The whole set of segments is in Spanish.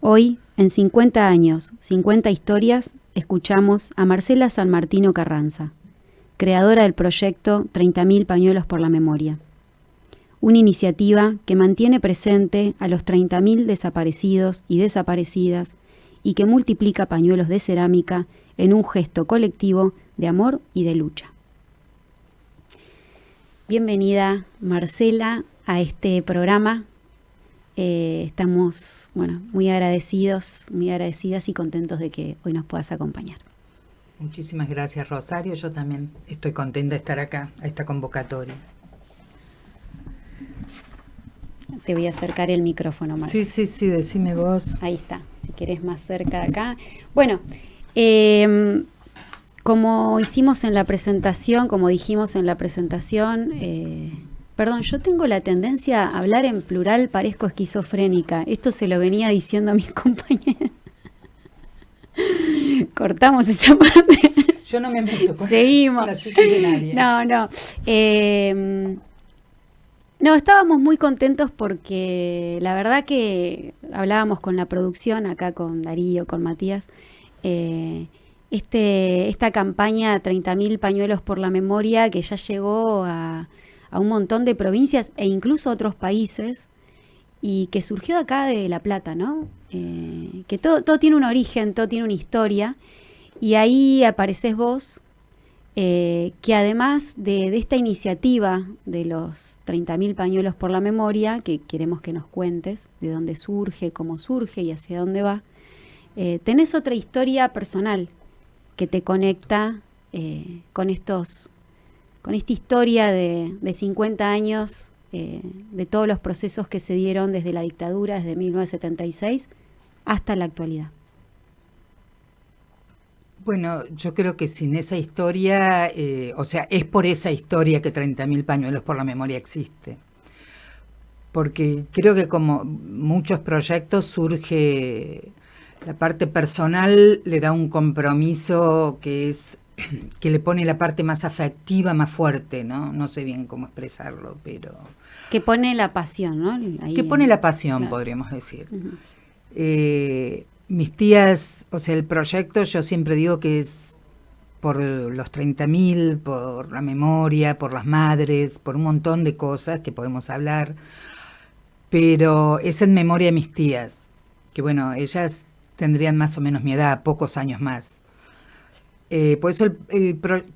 Hoy, en 50 años, 50 historias, escuchamos a Marcela Sanmartino Carranza, creadora del proyecto 30.000 pañuelos por la memoria. Una iniciativa que mantiene presente a los 30.000 desaparecidos y desaparecidas y que multiplica pañuelos de cerámica en un gesto colectivo de amor y de lucha. Bienvenida, Marcela, a este programa. Estamos muy agradecidas y contentos de que hoy nos puedas acompañar. Muchísimas gracias, Rosario. Yo también estoy contenta de estar acá, a esta convocatoria. Te voy a acercar el micrófono, Marcela. Sí, decime vos. Ahí está, si querés más cerca de acá. Bueno, como dijimos en la presentación, perdón, yo tengo la tendencia a hablar en plural, parezco esquizofrénica. Esto se lo venía diciendo a mis compañeros. Cortamos esa parte. Yo no me meto con Seguimos. La psicotenaria. No. No, estábamos muy contentos porque la verdad que hablábamos con la producción, acá con Darío, con Matías, esta campaña 30.000 pañuelos por la memoria que ya llegó a un montón de provincias e incluso a otros países y que surgió acá de La Plata, ¿no? Que todo tiene un origen, todo tiene una historia y ahí apareces vos, que además de esta iniciativa de los 30.000 pañuelos por la memoria, que queremos que nos cuentes de dónde surge, cómo surge y hacia dónde va, tenés otra historia personal que te conecta con esta historia de 50 años, de todos los procesos que se dieron desde la dictadura, desde 1976 hasta la actualidad. Bueno, yo creo que sin esa historia, es por esa historia que 30.000 pañuelos por la memoria existe. Porque creo que como muchos proyectos surge, la parte personal le da un compromiso que le pone la parte más afectiva, más fuerte, ¿no? No sé bien cómo expresarlo, pero... Que pone la pasión, ¿no? Ahí que pone la pasión, claro. Podríamos decir. Uh-huh. Mis tías, el proyecto yo siempre digo que es por los 30.000, por la memoria, por las madres, por un montón de cosas que podemos hablar, pero es en memoria de mis tías, que ellas tendrían más o menos mi edad, pocos años más. Por eso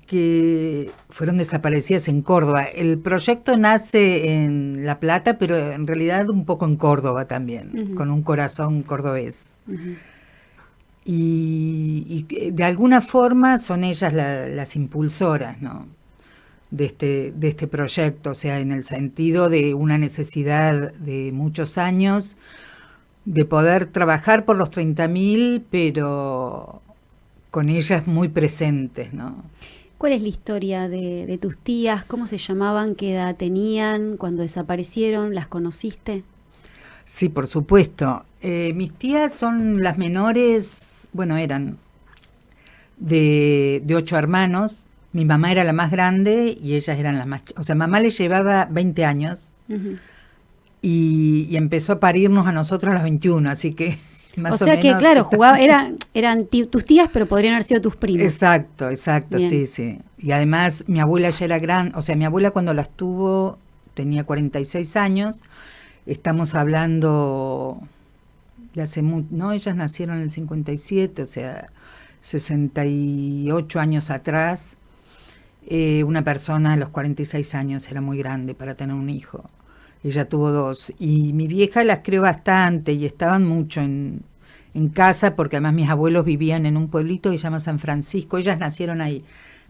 que fueron desaparecidas en Córdoba. El proyecto nace en La Plata, pero en realidad un poco en Córdoba también, uh-huh. Con un corazón cordobés. Uh-huh. Y de alguna forma son ellas las impulsoras, ¿no? de este proyecto, en el sentido de una necesidad de muchos años de poder trabajar por los 30.000, pero con ellas muy presentes, ¿no? ¿Cuál es la historia de tus tías? ¿Cómo se llamaban? ¿Qué edad tenían cuando desaparecieron? ¿Las conociste? Sí, por supuesto. Mis tías son las menores, eran de 8 hermanos. Mi mamá era la más grande y ellas eran las más... mamá le llevaba 20 años uh-huh. y empezó a parirnos a nosotros a los 21, así que... Más o menos, que claro, eran tus tías, pero podrían haber sido tus primas. Exacto, bien. Sí. Y además mi abuela ya era grande, mi abuela cuando las tuvo tenía 46 años, estamos hablando de hace mucho, no, ellas nacieron en el 57, 68 años atrás, una persona a los 46 años era muy grande para tener un hijo. Ella tuvo 2. Y mi vieja las crió bastante y estaban mucho en casa, porque además mis abuelos vivían en un pueblito que se llama San Francisco. Ellas nacieron ahí.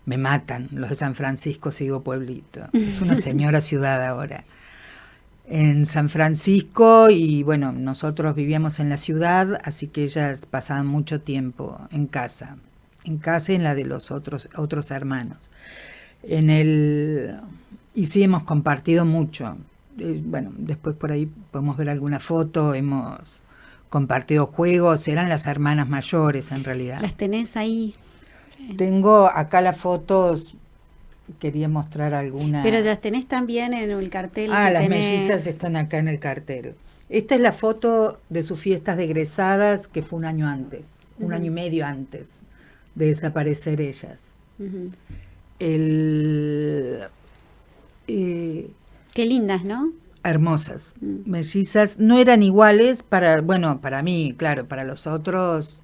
Me matan los de San Francisco si digo pueblito. Es una señora ciudad ahora. en San Francisco y bueno, nosotros vivíamos en la ciudad, así que ellas pasaban mucho tiempo en casa y en la de los otros hermanos. Y sí hemos compartido mucho. Bueno, después por ahí podemos ver alguna foto, hemos compartido juegos, eran las hermanas mayores en realidad. ¿Las tenés ahí? Tengo acá las fotos, quería mostrar alguna. Pero las tenés también en el cartel. Las mellizas están acá en el cartel. Esta es la foto de sus fiestas de egresadas, que fue un año antes, un año y medio antes de desaparecer ellas. Qué lindas, ¿no? Hermosas. Mellizas, no eran iguales para mí, claro, para los otros.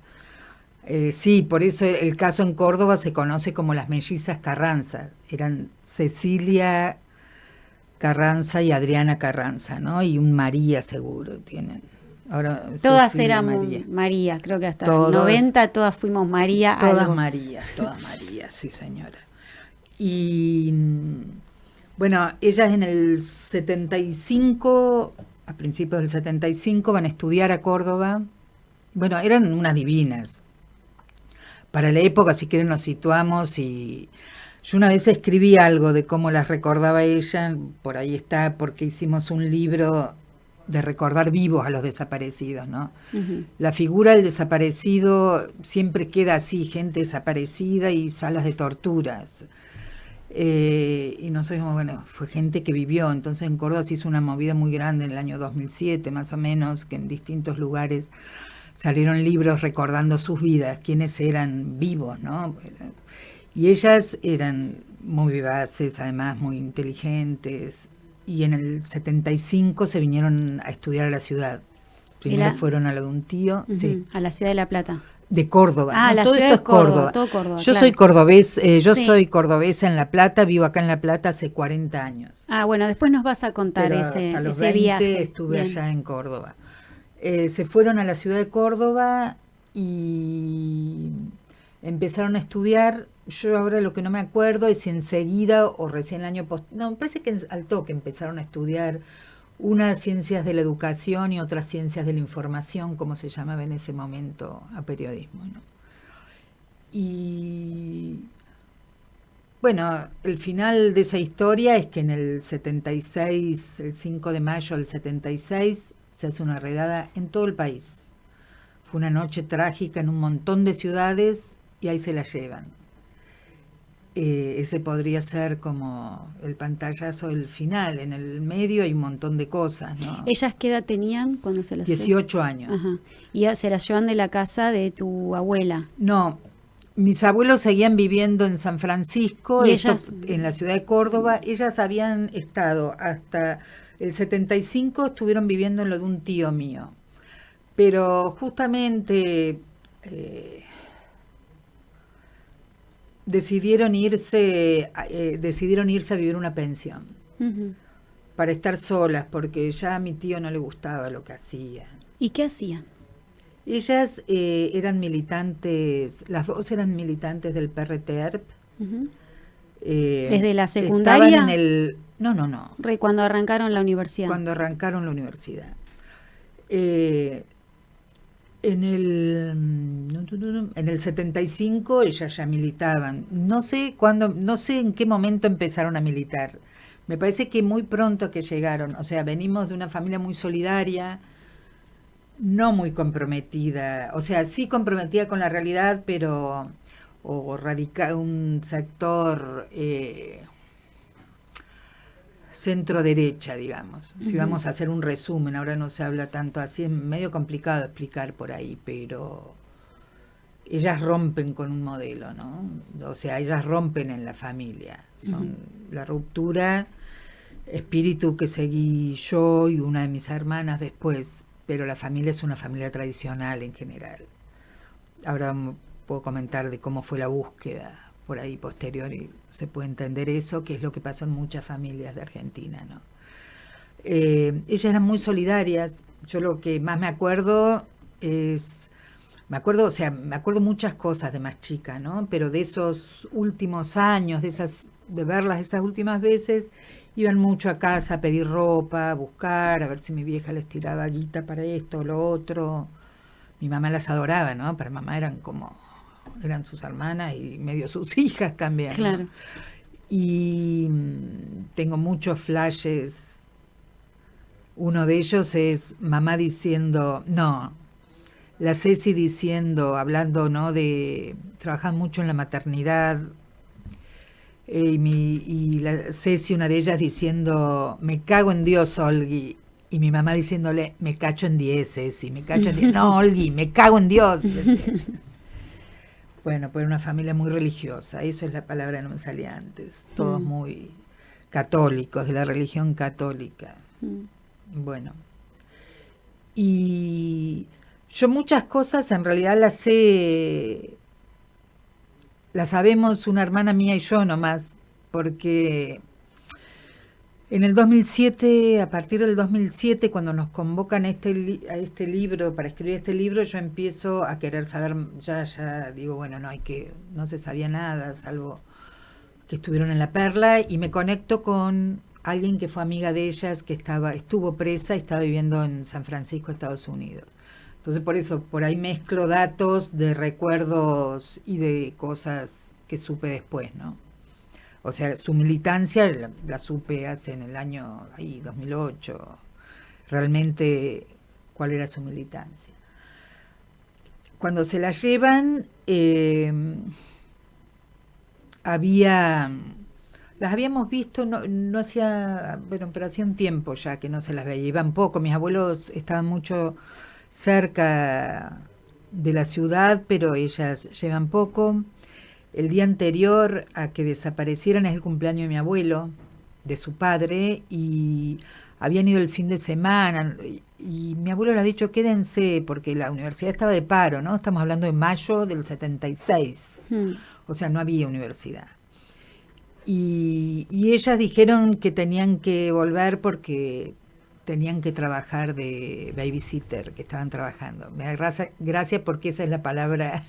Sí, por eso el caso en Córdoba se conoce como las mellizas Carranza. Eran Cecilia Carranza y Adriana Carranza, ¿no? Y un María seguro tienen. Ahora, todas Cecilia, éramos María, creo que hasta el 90 todas fuimos María. Todas María, sí señora. Y bueno, ellas en el 75, a principios del 75, van a estudiar a Córdoba. Bueno, eran unas divinas. Para la época, si quieren, nos situamos y yo una vez escribí algo de cómo las recordaba ella, por ahí está, porque hicimos un libro de recordar vivos a los desaparecidos, ¿no? La figura del desaparecido siempre queda así, gente desaparecida y salas de torturas. Y no sé, bueno, fue gente que vivió, entonces en Córdoba se hizo una movida muy grande en el año 2007, más o menos, que en distintos lugares salieron libros recordando sus vidas, quienes eran vivos, ¿no? Y ellas eran muy vivaces, además muy inteligentes, y en el 75 se vinieron a estudiar a la ciudad. Primero fueron a lo de un tío, sí. A la ciudad de La Plata. De Córdoba. La todo ciudad esto es Córdoba. Todo Córdoba, yo soy cordobés, soy cordobesa en La Plata, vivo acá en La Plata hace 40 años. Bueno, después nos vas a contar pero ese, hasta los ese 20 viaje. estuve allá en Córdoba. Se fueron a la ciudad de Córdoba y empezaron a estudiar. Yo ahora lo que no me acuerdo es si enseguida o recién el año no, me parece que al toque empezaron a estudiar unas ciencias de la educación y otras ciencias de la información, como se llamaba en ese momento a periodismo, ¿no? Y bueno, el final de esa historia es que en el 76, el 5 de mayo del 76, se hace una redada en todo el país. Fue una noche trágica en un montón de ciudades y ahí se la llevan. Ese podría ser como el pantallazo del final. En el medio hay un montón de cosas, ¿no? ¿Ellas qué edad tenían cuando se las 18 años. Ajá. ¿Y se las llevan de la casa de tu abuela? No, mis abuelos seguían viviendo en San Francisco, en la ciudad de Córdoba. Ellas habían estado hasta el 75, estuvieron viviendo en lo de un tío mío. Pero justamente decidieron irse a vivir una pensión para estar solas, porque ya a mi tío no le gustaba lo que hacía. ¿Y qué hacían? Ellas eran militantes, las dos eran militantes del PRTERP. ¿Desde la secundaria? Estaban en el... No. Cuando arrancaron la universidad. Cuando arrancaron la universidad. En el 75 ellas ya militaban. No sé en qué momento empezaron a militar. Me parece que muy pronto que llegaron. O sea, venimos de una familia muy solidaria, no muy comprometida. O sea, sí comprometida con la realidad, pero un sector centro-derecha, digamos. Si vamos a hacer un resumen, ahora no se habla tanto así, es medio complicado explicar por ahí, pero ellas rompen con un modelo, ¿no? O sea, ellas rompen en la familia. Son la ruptura, espíritu que seguí yo y una de mis hermanas después, pero la familia es una familia tradicional en general. Ahora puedo comentar de cómo fue la búsqueda por ahí posterior y se puede entender eso, que es lo que pasó en muchas familias de Argentina, ¿no? Ellas eran muy solidarias. Yo lo que más me acuerdo me acuerdo muchas cosas de más chica, ¿no? Pero de esos últimos años, de verlas esas últimas veces, Iban mucho a casa a pedir ropa, a buscar, a ver si mi vieja les tiraba guita para esto o lo otro. Mi mamá las adoraba, ¿no? Para mamá eran sus hermanas y medio sus hijas también. Claro. ¿No? Y tengo muchos flashes. Uno de ellos es mamá diciendo, la Ceci diciendo, hablando, ¿no? Trabajan mucho en la maternidad. Y la Ceci, una de ellas, diciendo, me cago en Dios, Olgui. Y mi mamá diciéndole, me cacho en 10, Ceci, me cacho en 10. No, Olgui, me cago en Dios. Bueno, pues una familia muy religiosa, eso es la palabra que no me salía antes. Todos muy católicos, de la religión católica. Bueno. Y yo muchas cosas en realidad las sabemos una hermana mía y yo nomás, porque en el 2007, a partir del 2007, cuando nos convocan a este libro, para escribir este libro, yo empiezo a querer saber, ya digo, bueno, no se sabía nada, salvo que estuvieron en La Perla, y me conecto con alguien que fue amiga de ellas, que estuvo presa y estaba viviendo en San Francisco, Estados Unidos. Entonces por ahí mezclo datos de recuerdos y de cosas que supe después, ¿no? O sea, su militancia la supe hace en el año 2008, realmente cuál era su militancia. Cuando se la llevan, las habíamos visto, no hacía, bueno, pero hacía un tiempo ya que no se las veía, iban poco, mis abuelos estaban mucho cerca de la ciudad, pero ellas llevan poco. El día anterior a que desaparecieran es el cumpleaños de mi abuelo, de su padre, y habían ido el fin de semana, y mi abuelo le ha dicho, quédense, porque la universidad estaba de paro, ¿no? Estamos hablando de mayo del 76, o sea, no había universidad. Y ellas dijeron que tenían que volver porque tenían que trabajar de babysitter, que estaban trabajando. Me da gracia porque esa es la palabra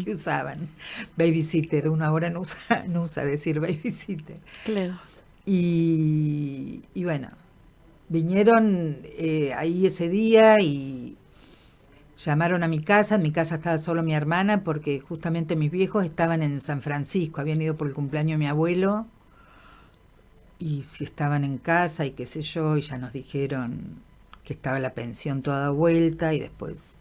que usaban, babysitter. Uno ahora no usa decir babysitter. Claro. Y bueno, vinieron ahí ese día y llamaron a mi casa. En mi casa estaba solo mi hermana porque justamente mis viejos estaban en San Francisco, habían ido por el cumpleaños de mi abuelo y si estaban en casa y qué sé yo, y ya nos dijeron que estaba la pensión toda vuelta y después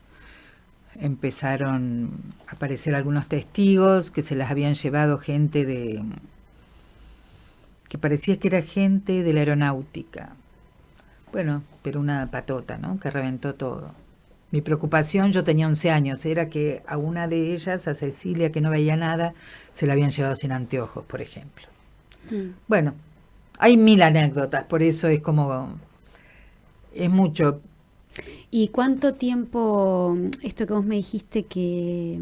empezaron a aparecer algunos testigos que se las habían llevado gente que parecía que era gente de la aeronáutica. Bueno, pero una patota, ¿no? Que reventó todo. Mi preocupación, yo tenía 11 años, era que a una de ellas, a Cecilia, que no veía nada, se la habían llevado sin anteojos, por ejemplo. Bueno, hay 1000 anécdotas, por eso es mucho. ¿Y cuánto tiempo, esto que vos me dijiste que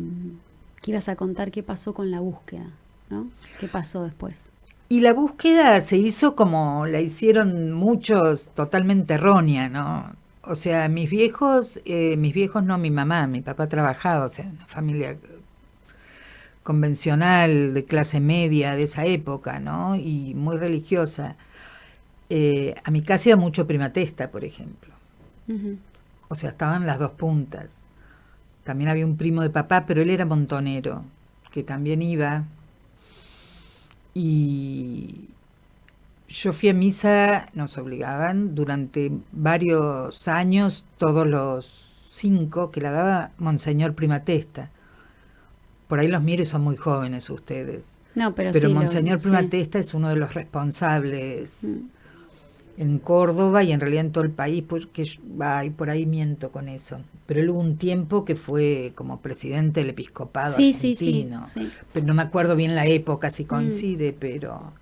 ibas a contar, qué pasó con la búsqueda, ¿no? ¿Qué pasó después? Y la búsqueda se hizo como la hicieron muchos, totalmente errónea, ¿no? O sea, mis viejos no, mi mamá, mi papá trabajaba, o sea, una familia convencional de clase media de esa época, ¿no? Y muy religiosa. A mi casa iba mucho primatesta, por ejemplo. Uh-huh. O sea, estaban las dos puntas. También había un primo de papá, pero él era montonero, que también iba. Y yo fui a misa, nos obligaban, durante varios años, todos los 5, que la daba Monseñor Primatesta. Por ahí los miro y son muy jóvenes ustedes. No, pero sí, Monseñor Primatesta es uno de los responsables en Córdoba y en realidad en todo el país, porque por ahí miento con eso. Pero él hubo un tiempo que fue como presidente del episcopado argentino. Sí. Pero no me acuerdo bien la época, si coincide, pero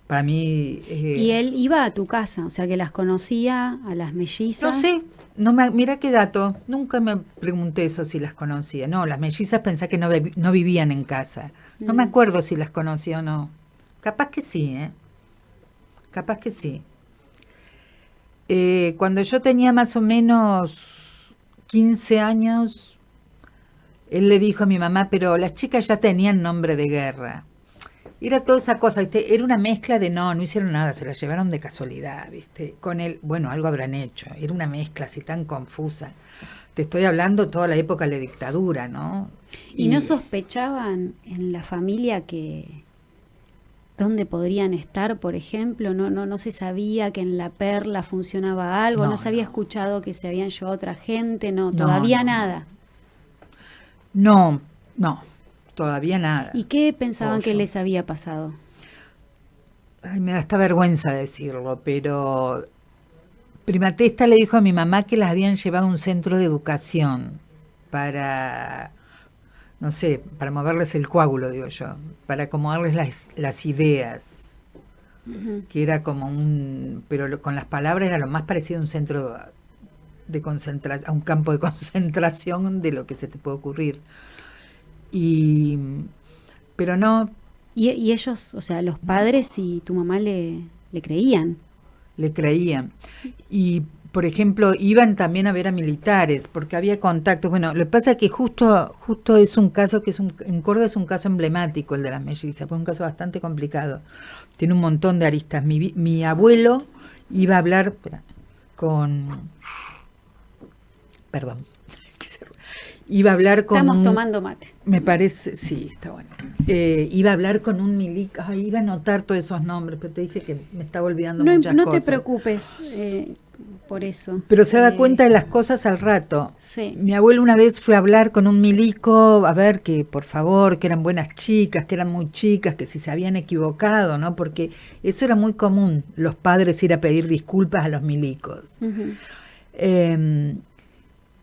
para mí... ¿Y él iba a tu casa? O sea, que las conocía a las mellizas. No sé, mira qué dato. Nunca me pregunté eso si las conocía. No, las mellizas pensé que no vivían en casa. No me acuerdo si las conocía o no. Capaz que sí, Capaz que sí. Cuando yo tenía más o menos 15 años, él le dijo a mi mamá, pero las chicas ya tenían nombre de guerra. Era toda esa cosa, ¿viste? Era una mezcla de no hicieron nada, se la llevaron de casualidad, ¿viste? Con él, bueno, algo habrán hecho. Era una mezcla así tan confusa. Te estoy hablando toda la época de la dictadura, ¿no? ¿Y no sospechaban en la familia que dónde podrían estar, por ejemplo? No se sabía que en La Perla funcionaba algo, no se había escuchado que se habían llevado otra gente, todavía nada. No, todavía nada. ¿Y qué pensaban que les había pasado? Ay, me da esta vergüenza decirlo, pero Prima Testa le dijo a mi mamá que las habían llevado a un centro de educación para, no sé, para moverles el coágulo, digo yo, para acomodarles las ideas, que era como pero con las palabras era lo más parecido a un centro de concentración, a un campo de concentración de lo que se te puede ocurrir. Pero no. ¿Y ellos, o sea, los padres y tu mamá le creían? Le creían. Y, por ejemplo, iban también a ver a militares, porque había contactos. Bueno, lo que pasa es que justo es un caso en Córdoba es un caso emblemático, el de las mellizas, fue un caso bastante complicado. Tiene un montón de aristas. Mi abuelo iba a hablar Perdón. Iba a hablar con Estamos tomando mate. Me parece, sí, está bueno. Iba a hablar con un milico, iba a anotar todos esos nombres, pero te dije que me estaba olvidando muchas cosas. No te preocupes por eso. Pero se da cuenta de las cosas al rato. Sí. Mi abuelo una vez fue a hablar con un milico, a ver que, por favor, que eran buenas chicas, que eran muy chicas, que si se habían equivocado, ¿no? Porque eso era muy común, los padres ir a pedir disculpas a los milicos. Uh-huh.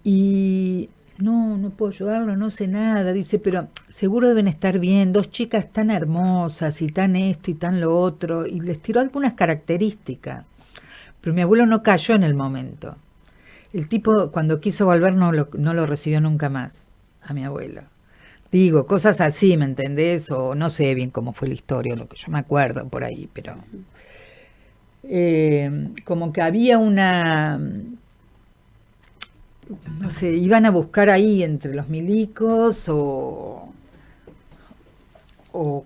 Y no puedo ayudarlo, no sé nada, dice, pero seguro deben estar bien, 2 chicas tan hermosas y tan esto y tan lo otro, y les tiró algunas características, pero mi abuelo no cayó en el momento. El tipo cuando quiso volver no lo recibió nunca más, a mi abuelo. Digo, cosas así, ¿me entendés? O no sé bien cómo fue la historia, lo que yo me acuerdo por ahí, pero como que había una... No sé, iban a buscar ahí entre los milicos o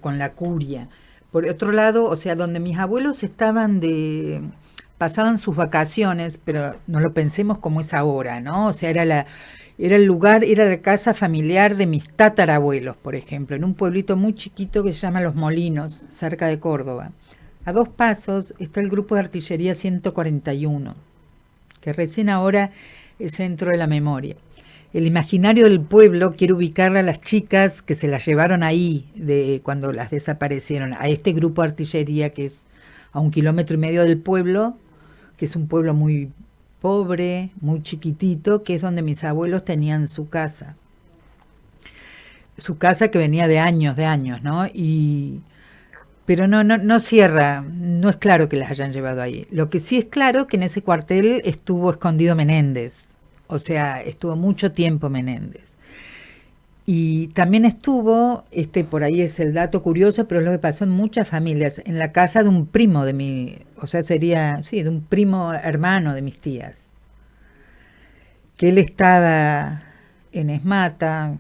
con la curia. Por otro lado, o sea, donde mis abuelos pasaban sus vacaciones, pero no lo pensemos como es ahora, ¿no? O sea, era el lugar, era la casa familiar de mis tatarabuelos, por ejemplo, en un pueblito muy chiquito que se llama Los Molinos, cerca de Córdoba. A 2 pasos está el grupo de artillería 141, que recién ahora es centro de la memoria. El imaginario del pueblo quiere ubicar a las chicas que se las llevaron ahí cuando las desaparecieron, a este grupo de artillería que es a 1,5 kilómetros del pueblo, que es un pueblo muy pobre, muy chiquitito, que es donde mis abuelos tenían su casa. Su casa que venía de años, ¿no? Pero no cierra, no es claro que las hayan llevado ahí. Lo que sí es claro que en ese cuartel estuvo escondido Menéndez, o sea, estuvo mucho tiempo Menéndez. Y también estuvo, por ahí es el dato curioso, pero es lo que pasó en muchas familias, en la casa de un primo de un primo hermano de mis tías, que él estaba en Esmata,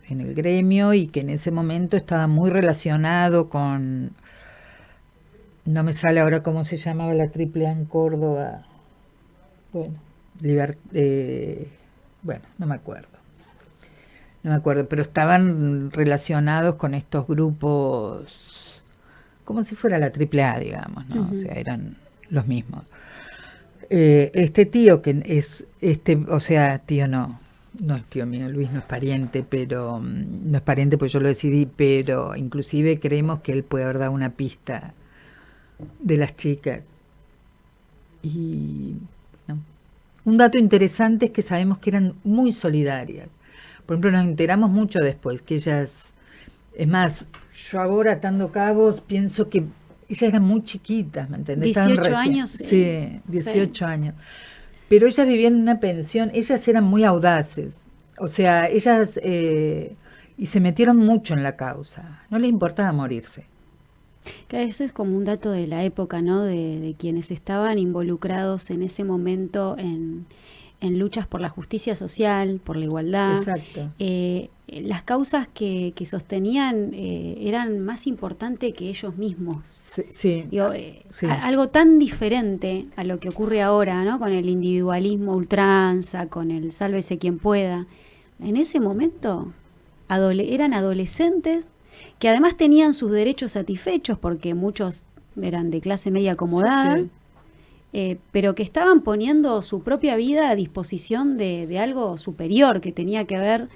en el gremio, y que en ese momento estaba muy relacionado con, no me sale ahora cómo se llamaba la AAA en Córdoba, bueno, no me acuerdo, pero estaban relacionados con estos grupos como si fuera la AAA, digamos, ¿no? Uh-huh. O sea, eran los mismos. Este tío que es tío no es tío mío, Luis no es pariente, pero no es pariente porque yo lo decidí, pero inclusive creemos que él puede haber dado una pista de las chicas. Y no. Un dato interesante es que sabemos que eran muy solidarias. Por ejemplo, nos enteramos mucho después que ellas, es más, yo ahora atando cabos pienso que ellas eran muy chiquitas, ¿me entendés? 18 años. Sí, 18 años. Pero ellas vivían en una pensión, ellas eran muy audaces, o sea, ellas y se metieron mucho en la causa, no les importaba morirse. Claro, eso es como un dato de la época, ¿no? De quienes estaban involucrados en ese momento en en luchas por la justicia social, por la igualdad. Exacto. Las causas que sostenían eran más importantes que ellos mismos. Sí. Digo, Sí. Algo tan diferente a lo que ocurre ahora, ¿no? Con el individualismo ultranza, con el sálvese quien pueda. En ese momento eran adolescentes que además tenían sus derechos satisfechos porque muchos eran de clase media acomodada. Sí. Pero que estaban poniendo su propia vida a disposición de algo superior, que tenía que ver,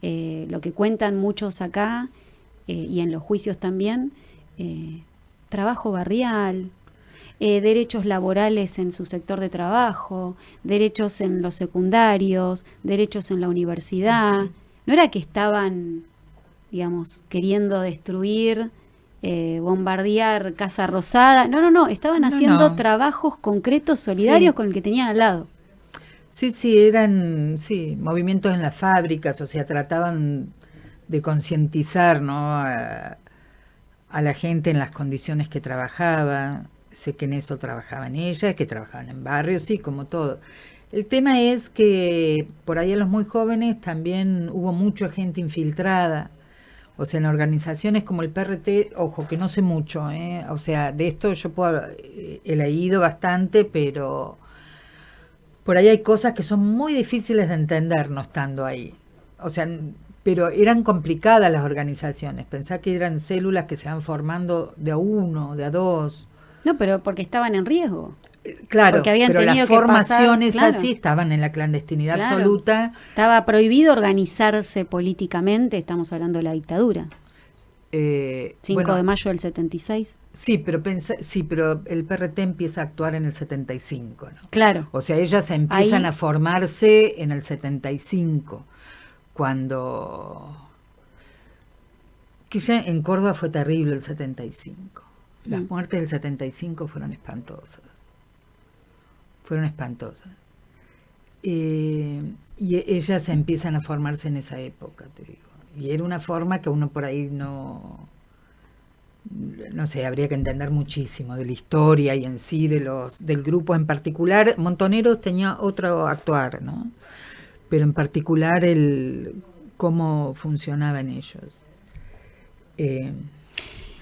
lo que cuentan muchos acá, y en los juicios también, trabajo barrial, derechos laborales en su sector de trabajo, derechos en los secundarios, derechos en la universidad. No era que estaban, digamos, queriendo destruir, bombardear Casa Rosada. No, estaban haciendo trabajos concretos, solidarios, con el que tenían al lado. Sí, eran movimientos en las fábricas, o sea, trataban de concientizar, ¿no?, a la gente en las condiciones que trabajaba. Sé que en eso trabajaban ellas, que trabajaban en barrios, sí, como todo. El tema es que por ahí a los muy jóvenes también hubo mucha gente infiltrada. O sea, en organizaciones como el PRT, ojo, que no sé mucho, o sea, de esto yo he leído bastante, pero por ahí hay cosas que son muy difíciles de entender no estando ahí. O sea, pero eran complicadas las organizaciones. Pensá que eran células que se van formando de a uno, de a dos. No, pero porque estaban en riesgo. Claro, pero las formaciones así estaban en la clandestinidad absoluta. Estaba prohibido organizarse políticamente, estamos hablando de la dictadura. 5 de mayo del 76. Sí, pero el PRT empieza a actuar en el 75, ¿no? Claro. O sea, ellas empiezan a formarse en el 75, cuando... Que ya en Córdoba fue terrible el 75. Las muertes del 75 fueron espantosas. Y ellas empiezan a formarse en esa época, te digo. Y era una forma que uno por ahí no sé, habría que entender muchísimo de la historia y en sí del grupo en particular. Montoneros tenía otro actuar, ¿no? Pero en particular cómo funcionaban ellos. Sí.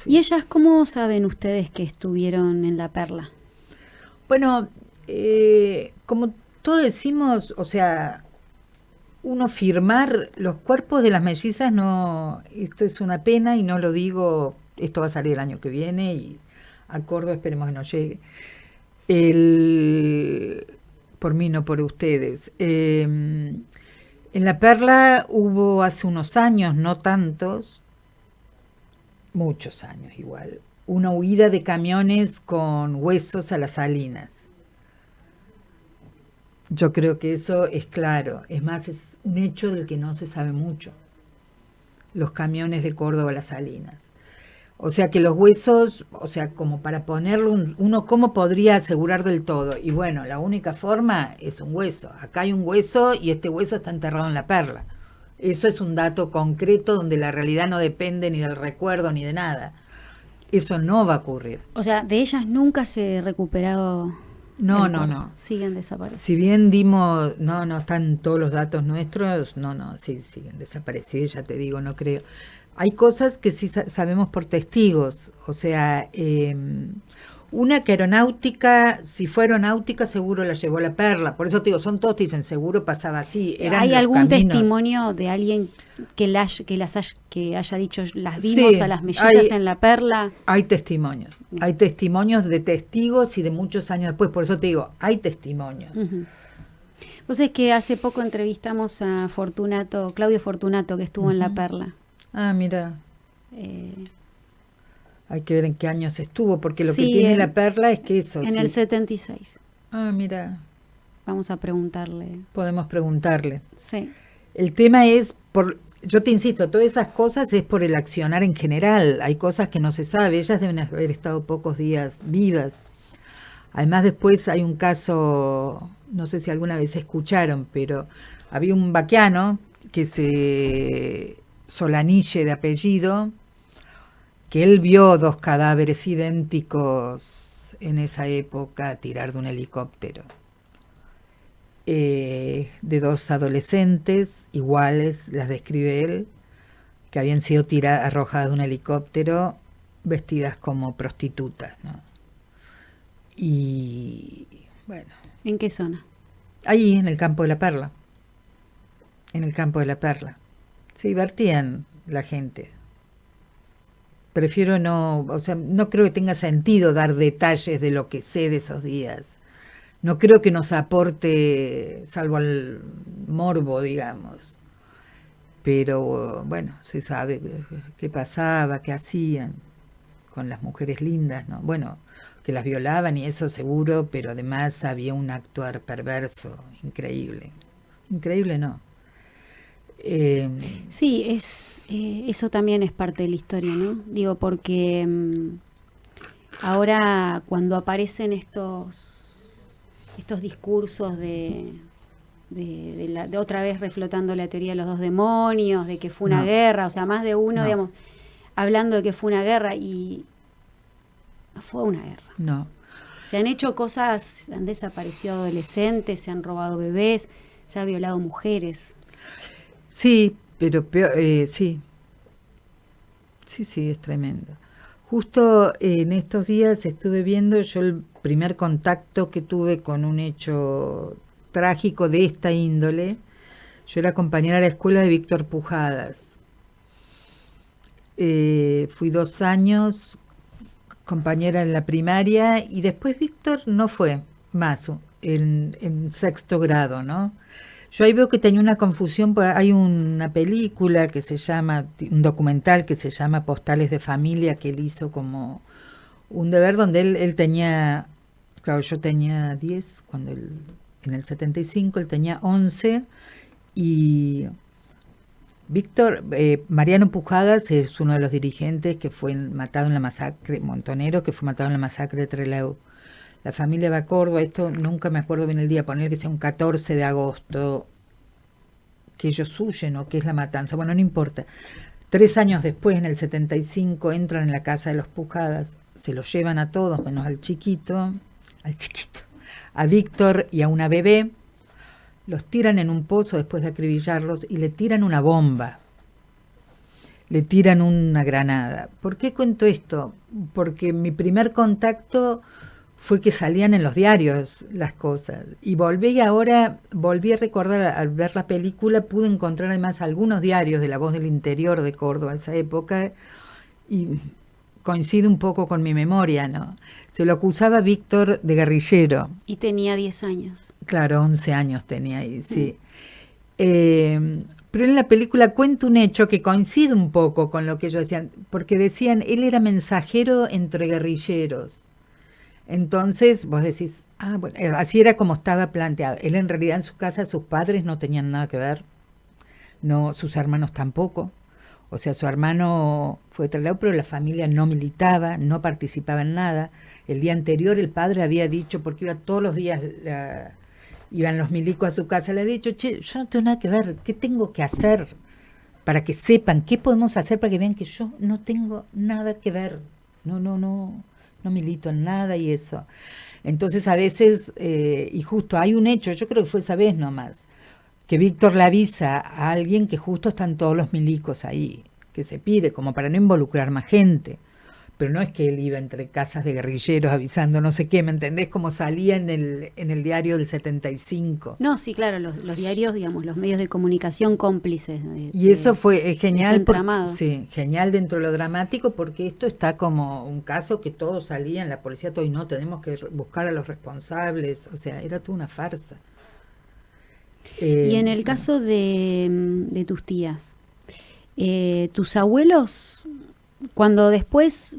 ¿Y ellas cómo saben ustedes que estuvieron en La Perla? Bueno, como todos decimos, o sea, uno firmar los cuerpos de las mellizas, no, esto es una pena y no lo digo, esto va a salir el año que viene y a Córdoba esperemos que no llegue. Por mí, no por ustedes. En La Perla hubo hace unos años, no tantos, muchos años igual, una huida de camiones con huesos a las salinas. Yo creo que eso es claro. Es más, es un hecho del que no se sabe mucho. Los camiones de Córdoba a las salinas. O sea que los huesos, o sea, como para ponerlo, uno cómo podría asegurar del todo. Y bueno, la única forma es un hueso. Acá hay un hueso y este hueso está enterrado en La Perla. Eso es un dato concreto donde la realidad no depende ni del recuerdo ni de nada. Eso no va a ocurrir. O sea, de ellas nunca se recuperó. No. Siguen desaparecidas. Si bien no están todos los datos nuestros, sí, siguen desaparecidas, ya te digo, no creo. Hay cosas que sí sabemos por testigos, o sea, una que aeronáutica, si fue aeronáutica seguro la llevó La Perla, por eso te digo, son todos, te dicen, seguro pasaba así. ¿Hay algún testimonio de alguien que haya dicho, las vimos a las mellizas en La Perla? Hay testimonios de testigos y de muchos años después, por eso te digo, hay testimonios. Vos sabés que hace poco entrevistamos a Claudio Fortunato, que estuvo en La Perla. Ah, mira. Hay que ver en qué años estuvo, porque lo que tiene La Perla es que eso... En el 76. Ah, mira. Vamos a preguntarle. Podemos preguntarle. Sí. El tema es, yo te insisto, todas esas cosas es por el accionar en general. Hay cosas que no se sabe. Ellas deben haber estado pocos días vivas. Además, después hay un caso, no sé si alguna vez escucharon, pero había un vaquiano que Solanille de apellido, que él vio 2 cadáveres idénticos en esa época tirar de un helicóptero. de dos adolescentes iguales, las describe él, que habían sido arrojadas de un helicóptero vestidas como prostitutas, ¿no? Y bueno. ¿En qué zona? Ahí, en el campo de la Perla. En el campo de la Perla. Se divertían la gente. Prefiero no, o sea, no creo que tenga sentido dar detalles de lo que sé de esos días. No creo que nos aporte, salvo al morbo, digamos. Pero bueno, se sabe qué pasaba, qué hacían con las mujeres lindas, ¿no? Bueno, que las violaban y eso seguro, pero además había un actuar perverso increíble. Increíble, ¿no? Sí, eso también es parte de la historia, ¿no? Digo, porque ahora cuando aparecen estos discursos de otra vez reflotando la teoría de los dos demonios, de que fue una guerra, o sea, más de uno, digamos, hablando de que fue una guerra, y no fue una guerra. No. Se han hecho cosas, han desaparecido adolescentes, se han robado bebés, se han violado mujeres. Sí, pero peor, sí. Sí, es tremendo. Justo en estos días estuve viendo yo el primer contacto que tuve con un hecho trágico de esta índole. Yo era compañera de la escuela de Víctor Pujadas. Fui 2 años compañera en la primaria y después Víctor no fue más en sexto grado, ¿no? Yo ahí veo que tenía una confusión, hay una película que se llama, un documental que se llama Postales de Familia, que él hizo como un deber, donde él tenía, claro, yo tenía 10, cuando en el 75, él tenía 11, y Víctor, Mariano Pujadas es uno de los dirigentes que fue matado en la masacre, Montonero, que fue matado en la masacre de Trelew. La familia va a Córdoba, esto nunca me acuerdo bien el día, poner que sea un 14 de agosto, que ellos huyen o que es la matanza, bueno, no importa. 3 años después, en el 75, entran en la casa de los Pujadas, se los llevan a todos, menos al chiquito, a Víctor y a una bebé, los tiran en un pozo después de acribillarlos y le tiran una bomba, le tiran una granada. ¿Por qué cuento esto? Porque mi primer contacto fue que salían en los diarios las cosas. Y volví a recordar, al ver la película, pude encontrar además algunos diarios de La Voz del Interior de Córdoba, esa época, y coincide un poco con mi memoria, ¿no? Se lo acusaba Víctor de guerrillero. Y tenía 10 años. Claro, 11 años tenía ahí, sí. Pero en la película cuento un hecho que coincide un poco con lo que ellos decían, porque decían, él era mensajero entre guerrilleros. Entonces vos decís, bueno, así era como estaba planteado. Él en realidad en su casa, sus padres no tenían nada que ver, no, sus hermanos tampoco. O sea, su hermano fue trasladado, pero la familia no militaba, no participaba en nada. El día anterior el padre había dicho, porque iba todos los días, iban los milicos a su casa, le había dicho, che, yo no tengo nada que ver, ¿qué tengo que hacer para que sepan? ¿Qué podemos hacer para que vean que yo no tengo nada que ver? No milito en nada y eso. Entonces a veces, y justo hay un hecho, yo creo que fue esa vez nomás, que Víctor le avisa a alguien que justo están todos los milicos ahí, que se pide como para no involucrar más gente. Pero no es que él iba entre casas de guerrilleros avisando no sé qué, ¿me entendés? Como salía en el diario del 75. No, sí, claro, los diarios, digamos, los medios de comunicación cómplices. Y eso fue genial. Sí, genial dentro de lo dramático, porque esto está como un caso que todos salían, la policía, todo, y no, tenemos que buscar a los responsables. O sea, era toda una farsa. Y en el caso de tus tías, tus abuelos, cuando después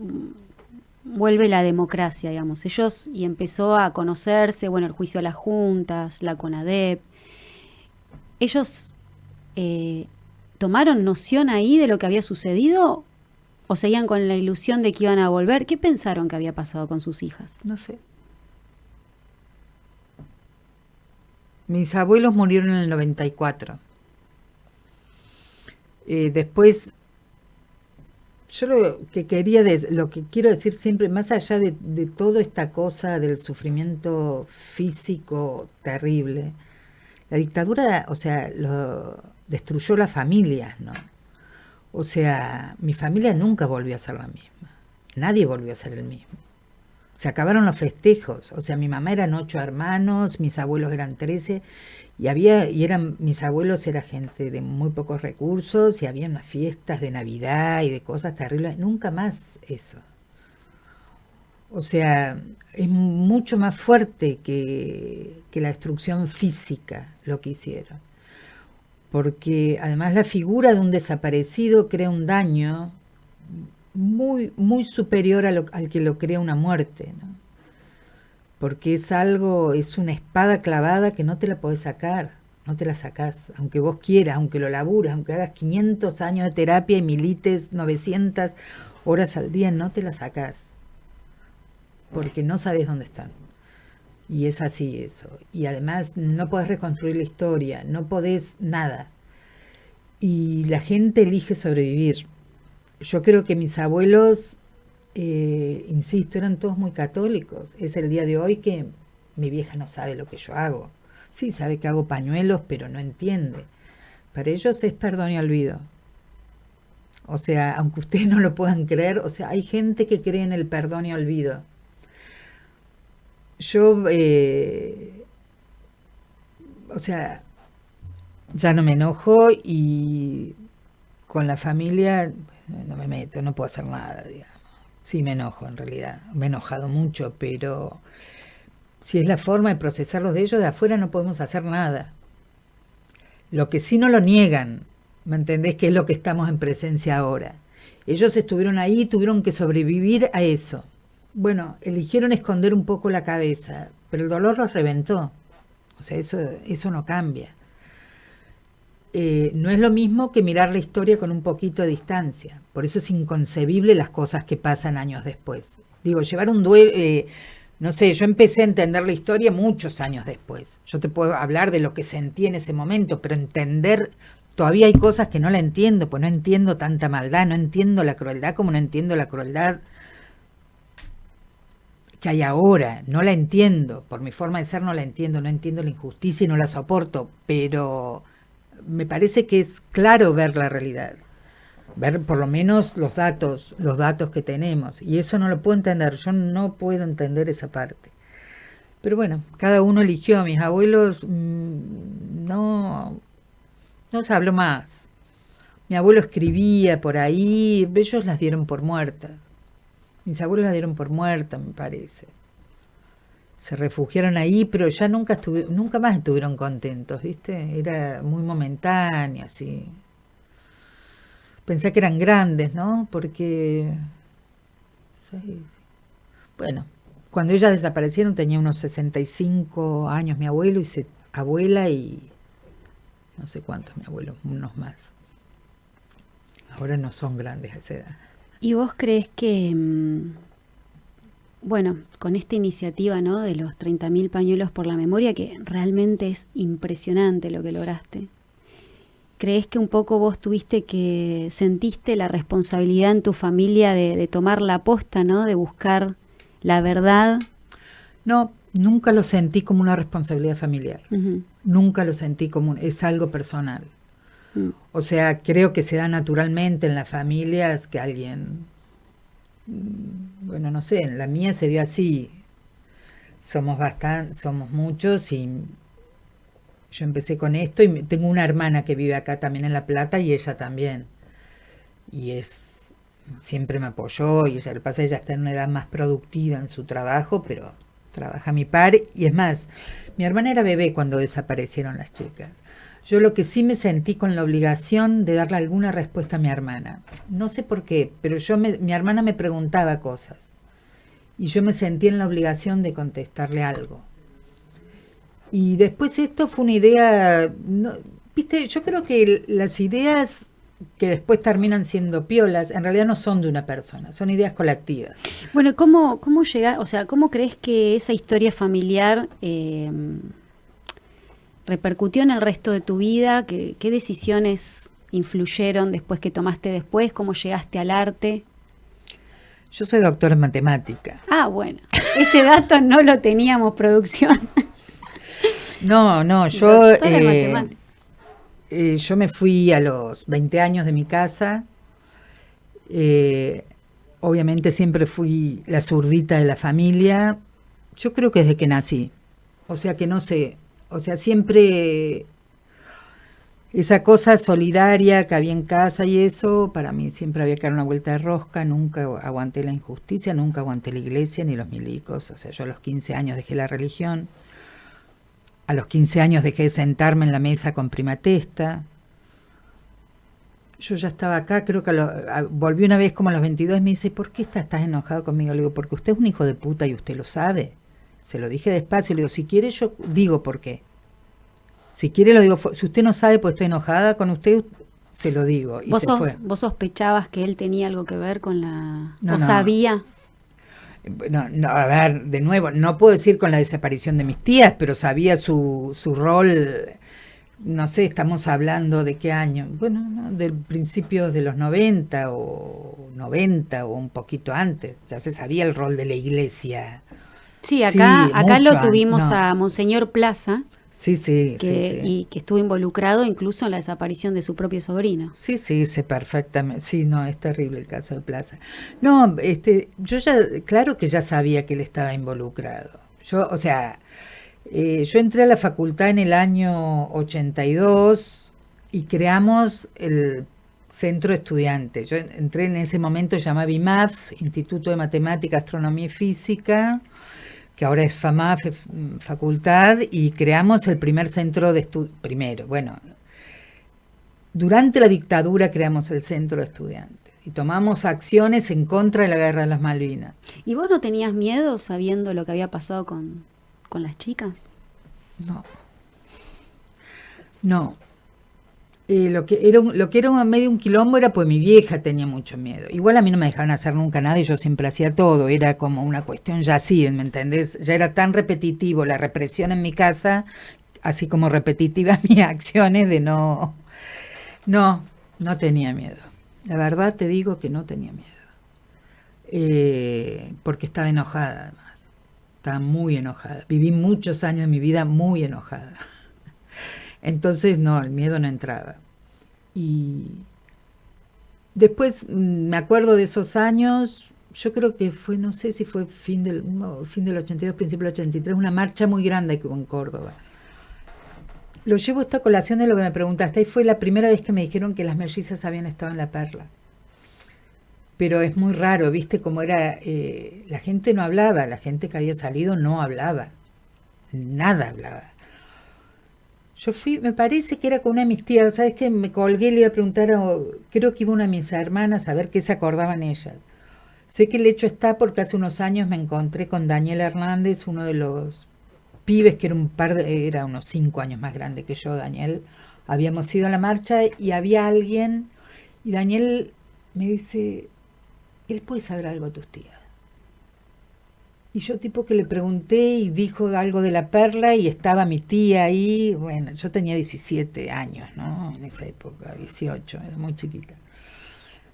vuelve la democracia, digamos, ellos, y empezó a conocerse, bueno, el juicio a las juntas, la CONADEP, ellos ¿tomaron noción ahí de lo que había sucedido o seguían con la ilusión de que iban a volver? ¿Qué pensaron que había pasado con sus hijas? No sé. Mis abuelos murieron en el 94. Después, yo lo que quiero decir siempre, más allá de toda esta cosa del sufrimiento físico terrible, La dictadura, o sea, lo destruyó las familias, ¿no? O sea, mi familia nunca volvió a ser la misma. Nadie volvió a ser el mismo. Se acabaron los festejos. O sea, mi mamá eran 8 hermanos, mis abuelos eran 13, mis abuelos eran gente de muy pocos recursos, y había unas fiestas de Navidad y de cosas terribles. Nunca más eso. O sea, es mucho más fuerte que la destrucción física lo que hicieron. Porque además la figura de un desaparecido crea un daño muy, muy superior al que lo crea una muerte, ¿no? Porque es una espada clavada que no te la podés sacar, no te la sacás, aunque vos quieras, aunque lo labures, aunque hagas 500 años de terapia y milites 900 horas al día, no te la sacás, porque no sabes dónde están. Y es así eso. Y además no podés reconstruir la historia, no podés nada. Y la gente elige sobrevivir. Yo creo que mis abuelos, insisto, eran todos muy católicos. Es el día de hoy que mi vieja no sabe lo que yo hago. Sí, sabe que hago pañuelos, pero no entiende. Para ellos es perdón y olvido. O sea, aunque ustedes no lo puedan creer, o sea, hay gente que cree en el perdón y olvido. Yo, o sea, ya no me enojo, y con la familia no me meto, no puedo hacer nada, digamos. Sí me enojo, en realidad, me he enojado mucho, pero si es la forma de procesarlos de ellos, de afuera no podemos hacer nada. Lo que sí no lo niegan, ¿me entendés? Que es lo que estamos en presencia ahora. Ellos estuvieron ahí, tuvieron que sobrevivir a eso. Bueno, eligieron esconder un poco la cabeza, pero el dolor los reventó. O sea, eso no cambia. No es lo mismo que mirar la historia con un poquito de distancia. Por eso es inconcebible las cosas que pasan años después. Digo, llevar un duelo, no sé, yo empecé a entender la historia muchos años después. Yo te puedo hablar de lo que sentí en ese momento, pero entender, todavía hay cosas que no la entiendo, pues no entiendo tanta maldad, no entiendo la crueldad como no entiendo la crueldad que hay ahora. No la entiendo, por mi forma de ser no la entiendo, no entiendo la injusticia y no la soporto, pero me parece que es claro ver la realidad, ver por lo menos los datos que tenemos, y eso no lo puedo entender, yo no puedo entender esa parte. Pero bueno, cada uno eligió. A mis abuelos no se habló más. Mi abuelo escribía por ahí, ellos las dieron por muertas. Mis abuelos las dieron por muertas, me parece. Se refugiaron ahí, pero ya nunca más estuvieron contentos, ¿viste? Era muy momentáneo, así. Pensé que eran grandes, ¿no? Porque... sí. Bueno, cuando ellas desaparecieron tenía unos 65 años mi abuelo, y abuela, y no sé cuántos mi abuelo, unos más. Ahora no son grandes a esa edad. ¿Y vos crees que, bueno, con esta iniciativa, ¿no?, de los 30.000 pañuelos por la memoria, que realmente es impresionante lo que lograste, ¿crees que un poco vos sentiste la responsabilidad en tu familia de tomar la posta, ¿no?, de buscar la verdad? No, nunca lo sentí como una responsabilidad familiar. Uh-huh. Nunca lo sentí es algo personal. O sea, creo que se da naturalmente en las familias que alguien, bueno, no sé, en la mía se dio así. Somos muchos, y yo empecé con esto, y tengo una hermana que vive acá también en La Plata, y ella también. Y siempre me apoyó, y ella está en una edad más productiva en su trabajo, pero trabaja a mi par. Y es más, mi hermana era bebé cuando desaparecieron las chicas. Yo lo que sí me sentí con la obligación de darle alguna respuesta a mi hermana. No sé por qué, pero mi hermana me preguntaba cosas, y yo me sentí en la obligación de contestarle algo. Y después esto fue una idea, ¿viste? Yo creo que las ideas que después terminan siendo piolas, en realidad no son de una persona, son ideas colectivas. Bueno, ¿cómo llegás, o sea, cómo crees que esa historia familiar repercutió en el resto de tu vida? ¿Qué decisiones influyeron después que tomaste después? ¿Cómo llegaste al arte? Yo soy doctora en matemática. Ah, bueno, ese dato no lo teníamos, producción. No, yo, Doctora en matemáticas. yo me fui a los 20 años de mi casa. Obviamente siempre fui la zurdita de la familia. Yo creo que desde que nací. O sea que no sé. O sea, siempre esa cosa solidaria que había en casa y eso, para mí siempre había que dar una vuelta de rosca. Nunca aguanté la injusticia, nunca aguanté la iglesia ni los milicos. O sea, yo a los 15 años dejé la religión. A los 15 años dejé de sentarme en la mesa con Prima Testa. Yo ya estaba acá, creo que volví una vez como a los 22 y me dice, ¿por qué estás enojado conmigo? Le digo, porque usted es un hijo de puta y usted lo sabe. Se lo dije despacio, le digo, si quiere yo digo por qué. Si quiere lo digo, si usted no sabe pues estoy enojada con usted, se lo digo. Y ¿Vos sospechabas que él tenía algo que ver con la... No, ¿O no. sabía? No, a ver, de nuevo, no puedo decir con la desaparición de mis tías, pero sabía su rol. No sé, estamos hablando de qué año. Bueno, ¿no? Del principio de los 90 o un poquito antes. Ya se sabía el rol de la iglesia. Sí, acá mucho lo tuvimos no. a Monseñor Plaza, Sí. y que estuvo involucrado incluso en la desaparición de su propio sobrino. Sí, sé perfectamente. Sí, no, es terrible el caso de Plaza. No, yo ya, claro que ya sabía que él estaba involucrado. Yo, o sea, yo entré a la facultad en el año 82 y creamos el centro de estudiantes. Yo entré en ese momento, se llamaba IMAF, Instituto de Matemática, Astronomía y Física, que ahora es FAMAF, facultad, y creamos el primer centro de estudio. Primero, bueno, durante la dictadura creamos el centro de estudiantes y tomamos acciones en contra de la guerra de las Malvinas. ¿Y vos no tenías miedo sabiendo lo que había pasado con las chicas? No. Lo que era medio un quilombo era pues mi vieja tenía mucho miedo. Igual a mí no me dejaban hacer nunca nada y yo siempre hacía todo. Era como una cuestión ya así, ¿me entendés? Ya era tan repetitivo la represión en mi casa, así como repetitivas mis acciones de no tenía miedo. La verdad te digo que no tenía miedo. Porque estaba enojada además. Estaba muy enojada. Viví muchos años de mi vida muy enojada. Entonces, no, el miedo no entraba. Y después me acuerdo de esos años, yo creo que fue, no sé si fue fin del 82, principio del 83, una marcha muy grande que hubo en Córdoba. Lo llevo a esta colación de lo que me preguntaste. Ahí fue la primera vez que me dijeron que las mellizas habían estado en La Perla. Pero es muy raro, ¿viste? Cómo era, la gente no hablaba, la gente que había salido no hablaba, nada hablaba. Yo fui, me parece que era con una de mis tías, ¿sabes qué? Me colgué y le iba a preguntar, creo que iba una de mis hermanas a ver qué se acordaban ellas. Sé que el hecho está porque hace unos años me encontré con Daniel Hernández, uno de los pibes que era unos 5 años más grande que yo, Daniel. Habíamos ido a la marcha y había alguien, y Daniel me dice, él puede saber algo de tus tías. Y yo tipo que le pregunté y dijo algo de La Perla y estaba mi tía ahí. Bueno, yo tenía 17 años, ¿no? En esa época, 18, era muy chiquita.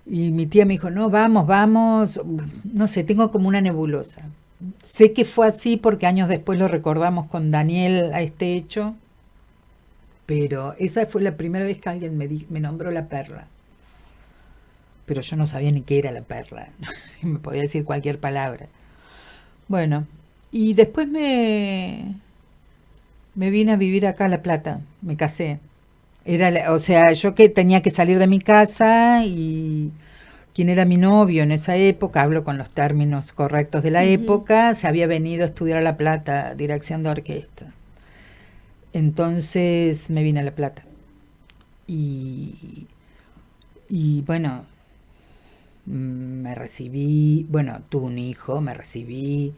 Y mi tía me dijo, no, vamos. No sé, tengo como una nebulosa. Sé que fue así porque años después lo recordamos con Daniel a este hecho. Pero esa fue la primera vez que alguien me nombró La Perla. Pero yo no sabía ni qué era La Perla. Me podía decir cualquier palabra. Bueno, y después me vine a vivir acá a La Plata, me casé. O sea, yo que tenía que salir de mi casa y quien era mi novio en esa época, hablo con los términos correctos de la época, se había venido a estudiar a La Plata, dirección de orquesta. Entonces me vine a La Plata. Y bueno, me recibí, bueno, tuve un hijo, me recibí,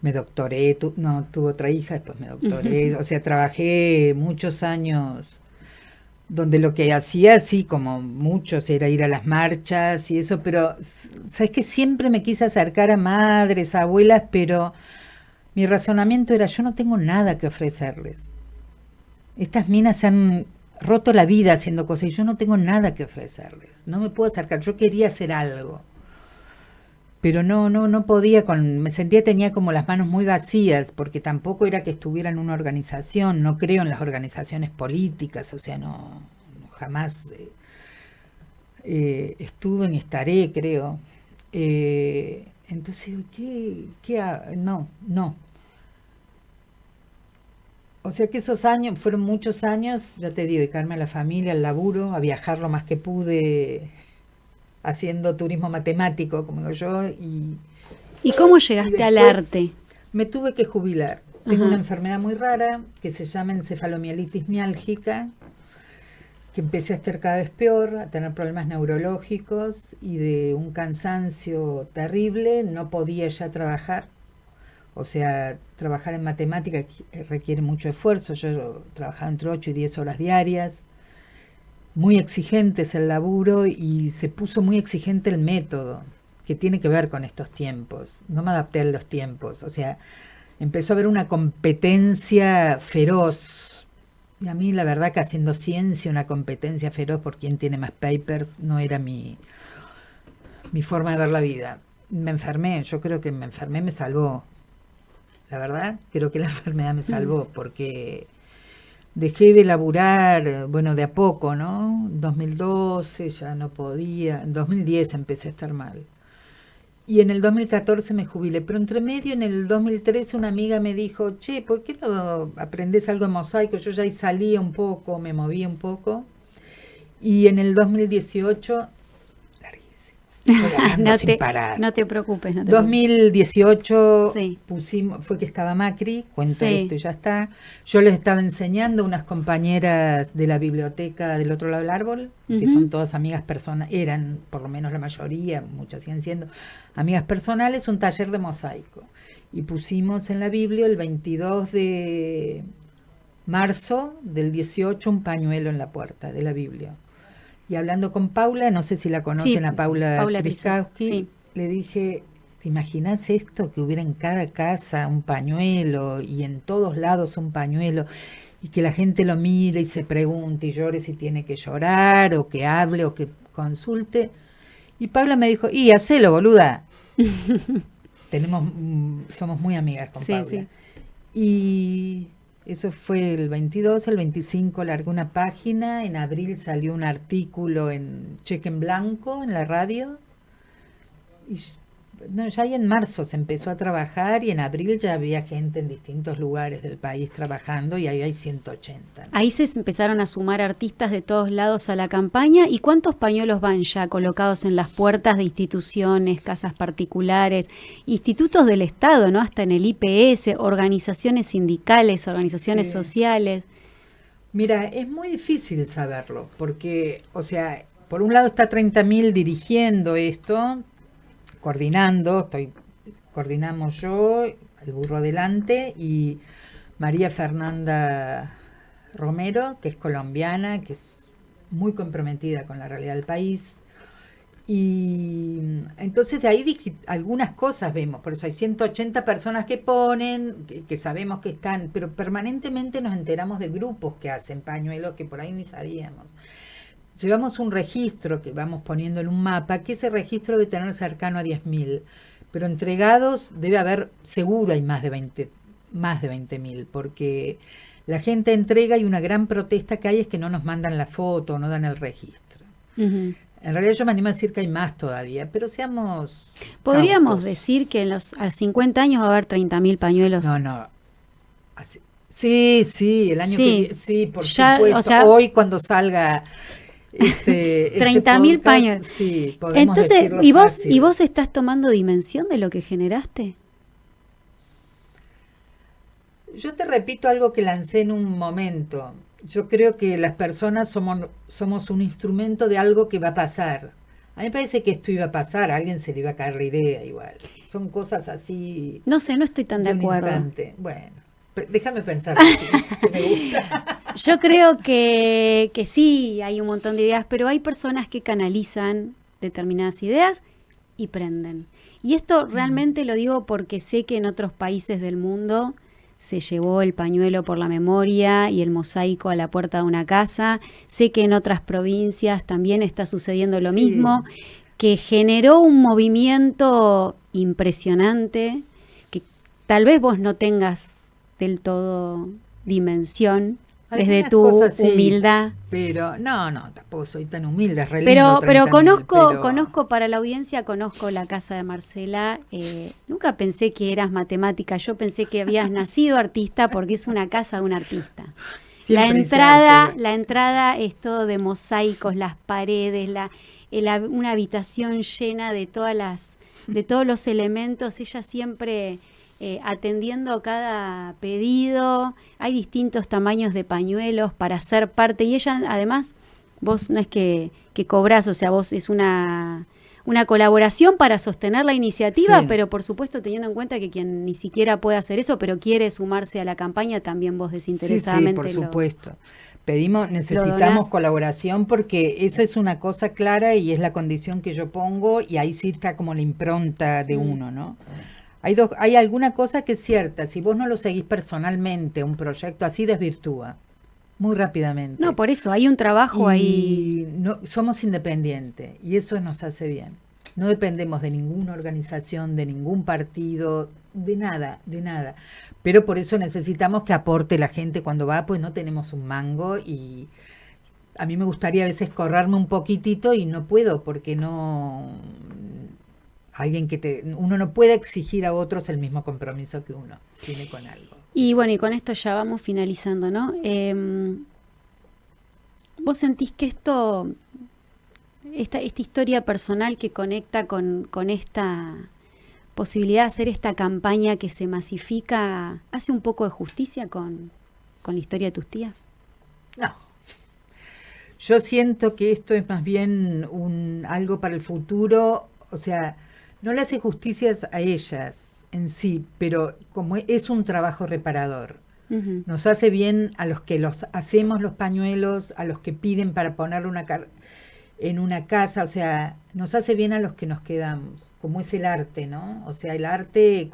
me doctoré, tuve otra hija, después me doctoré, o sea, trabajé muchos años donde lo que hacía, sí, como muchos, era ir a las marchas y eso, pero, ¿sabes qué? Siempre me quise acercar a madres, a abuelas, pero mi razonamiento era, yo no tengo nada que ofrecerles. Estas minas se han roto la vida haciendo cosas y yo no tengo nada que ofrecerles. No me puedo acercar. Yo quería hacer algo. pero no podía, me sentía, tenía como las manos muy vacías, porque tampoco era que estuviera en una organización, no creo en las organizaciones políticas, o sea, jamás estuve ni estaré, creo. Entonces, no. O sea que esos años, fueron muchos años, ya te digo, dedicarme a la familia, al laburo, a viajar lo más que pude, haciendo turismo matemático, como digo yo, ¿Y cómo llegaste al arte? Me tuve que jubilar. Tengo una enfermedad muy rara que se llama encefalomielitis miálgica, que empecé a estar cada vez peor, a tener problemas neurológicos y de un cansancio terrible. No podía ya trabajar. O sea, trabajar en matemática requiere mucho esfuerzo. Yo trabajaba entre 8 y 10 horas diarias. Muy exigente es el laburo y se puso muy exigente el método, que tiene que ver con estos tiempos. No me adapté a los tiempos. O sea, empezó a haber una competencia feroz. Y a mí, la verdad, que haciendo ciencia, una competencia feroz por quién tiene más papers, no era mi forma de ver la vida. Me enfermé, yo creo que me enfermé, me salvó. La verdad, creo que la enfermedad me salvó, porque dejé de laburar, bueno, de a poco, ¿no? En 2012 ya no podía, en 2010 empecé a estar mal. Y en el 2014 me jubilé, pero entre medio, en el 2013, una amiga me dijo, che, ¿por qué no aprendes algo de mosaico? Yo ya ahí salía un poco, me movía un poco. Y en el 2018, larguísimo, sin parar. No te preocupes. 2018 sí. fue que estaba Macri, cuento esto y ya está. Yo les estaba enseñando a unas compañeras de la biblioteca del otro lado del árbol, que son todas amigas personales, eran por lo menos la mayoría, muchas siguen siendo amigas personales, un taller de mosaico. Y pusimos en la Biblia el 22 de marzo del 18 un pañuelo en la puerta de la Biblia. Y hablando con Paula, no sé si la conocen, a Paula Kriskowski, le dije, ¿te imaginas esto? Que hubiera en cada casa un pañuelo y en todos lados un pañuelo, y que la gente lo mire y se pregunte y llore si tiene que llorar, o que hable, o que consulte. Y Paula me dijo, hacelo, boluda. Somos muy amigas con Paula. Sí. Y eso fue el 22, el 25 largué una página, en abril salió un artículo en Cheque en Blanco, en la radio, y ya ahí en marzo se empezó a trabajar, y en abril ya había gente en distintos lugares del país trabajando, y ahí hay 180. Ahí se empezaron a sumar artistas de todos lados a la campaña. ¿Y cuántos pañuelos van ya colocados en las puertas de instituciones, casas particulares, institutos del Estado, ¿no? Hasta en el IPS, organizaciones sindicales, organizaciones sociales? Mira, es muy difícil saberlo, porque, o sea, por un lado está 30.000 dirigiendo esto, coordinamos yo, el burro adelante, y María Fernanda Romero, que es colombiana, que es muy comprometida con la realidad del país. Y entonces de ahí algunas cosas vemos, por eso hay 180 personas que ponen, que sabemos que están, pero permanentemente nos enteramos de grupos que hacen pañuelos que por ahí ni sabíamos. Llevamos un registro que vamos poniendo en un mapa, que ese registro debe tener cercano a 10.000, pero entregados debe haber, seguro hay más de 20.000, porque la gente entrega, y una gran protesta que hay es que no nos mandan la foto, no dan el registro. En realidad yo me animo a decir que hay más todavía, pero seamos... ¿Podríamos decir que a 50 años va a haber 30.000 pañuelos? No. Sí, el año que viene, sí, por supuesto. O sea, hoy cuando salga... 30.000 pañuelos. Sí, podemos entonces, decirlo ¿y vos estás tomando dimensión de lo que generaste? Yo te repito algo que lancé en un momento. Yo creo que las personas somos un instrumento de algo que va a pasar. A mí me parece que esto iba a pasar, a alguien se le iba a caer la idea igual. Son cosas así. No sé, no estoy tan de acuerdo. Bueno, déjame pensar, que me gusta. Yo creo que sí, hay un montón de ideas, pero hay personas que canalizan determinadas ideas y prenden. Y esto realmente lo digo porque sé que en otros países del mundo se llevó el pañuelo por la memoria y el mosaico a la puerta de una casa. Sé que en otras provincias también está sucediendo lo mismo, que generó un movimiento impresionante, que tal vez vos no tengas del todo dimensión, desde Algunas tu cosas sí, humildad. pero no, tampoco soy tan humilde, es re lindo Pero 30.000, pero conozco para la audiencia, conozco la casa de Marcela. Nunca pensé que eras matemática, yo pensé que habías nacido artista porque es una casa de un artista. siempre hice arte. La entrada es todo de mosaicos, las paredes, una habitación llena de de todos los elementos. Ella siempre atendiendo cada pedido. Hay distintos tamaños de pañuelos para ser parte. Y ella, además, vos no es que cobrás, o sea, vos es una colaboración para sostener la iniciativa, Sí. pero por supuesto teniendo en cuenta que quien ni siquiera puede hacer eso, pero quiere sumarse a la campaña, también vos desinteresadamente Sí, por lo supuesto. donás. Necesitamos colaboración porque eso es una cosa clara y es la condición que yo pongo y ahí sí está como la impronta de uno, ¿no? Hay alguna cosa que es cierta, si vos no lo seguís personalmente, un proyecto así desvirtúa muy rápidamente. No, por eso hay un trabajo ahí. Y no, somos independientes y eso nos hace bien. No dependemos de ninguna organización, de ningún partido, de nada, de nada. Pero por eso necesitamos que aporte la gente cuando va, pues no tenemos un mango y a mí me gustaría a veces correrme un poquitito y no puedo porque uno no puede exigir a otros el mismo compromiso que uno tiene con algo. Y bueno, y con esto ya vamos finalizando, ¿no? ¿Vos sentís que esta historia personal que conecta con esta posibilidad de hacer esta campaña que se masifica, hace un poco de justicia con la historia de tus tías? No. Yo siento que esto es más bien algo para el futuro, o sea, no le hace justicias a ellas en sí, pero como es un trabajo reparador. Uh-huh. Nos hace bien a los que los hacemos los pañuelos, a los que piden para poner en una casa, o sea, nos hace bien a los que nos quedamos, como es el arte, ¿no? O sea, el arte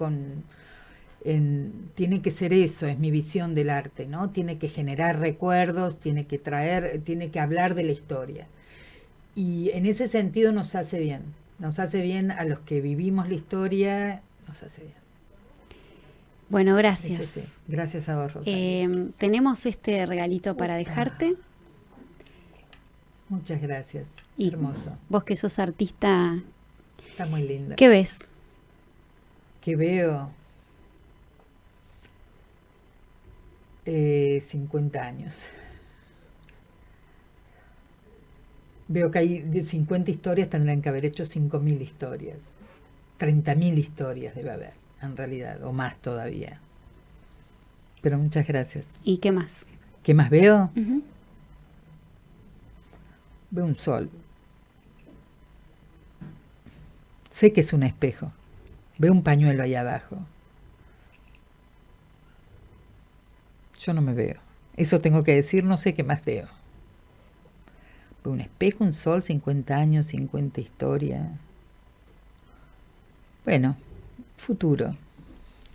tiene que ser eso, es mi visión del arte, ¿no? Tiene que generar recuerdos, tiene que hablar de la historia. Y en ese sentido nos hace bien a los que vivimos la historia, nos hace bien. Bueno, gracias. Sí. Gracias a vos, Rosario. Tenemos este regalito para dejarte. Muchas gracias. Y hermoso. Vos que sos artista, está muy linda. ¿Qué ves? ¿Qué veo? 50 años. Veo que hay de 50 historias, tendrán que haber hecho 5.000 historias. 30.000 historias debe haber, en realidad, o más todavía. Pero muchas gracias. ¿Y qué más? ¿Qué más veo? Uh-huh. Veo un sol. Sé que es un espejo. Veo un pañuelo ahí abajo. Yo no me veo. Eso tengo que decir, no sé qué más veo. Veo un espejo, un sol, 50 años, 50 historias. Bueno, futuro.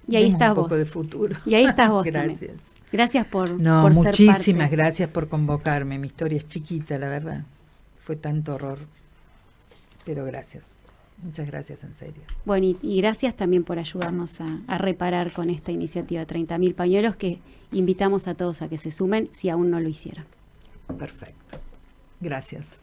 Y ahí Vemos estás un vos. poco de futuro. Y ahí estás vos. Gracias. También. Gracias por ser muchísimas parte. gracias por convocarme. Mi historia es chiquita, la verdad. Fue tanto horror. Pero gracias. Muchas gracias, en serio. Bueno, y gracias también por ayudarnos a reparar con esta iniciativa 30.000 pañuelos que invitamos a todos a que se sumen si aún no lo hicieron. Perfecto. Gracias.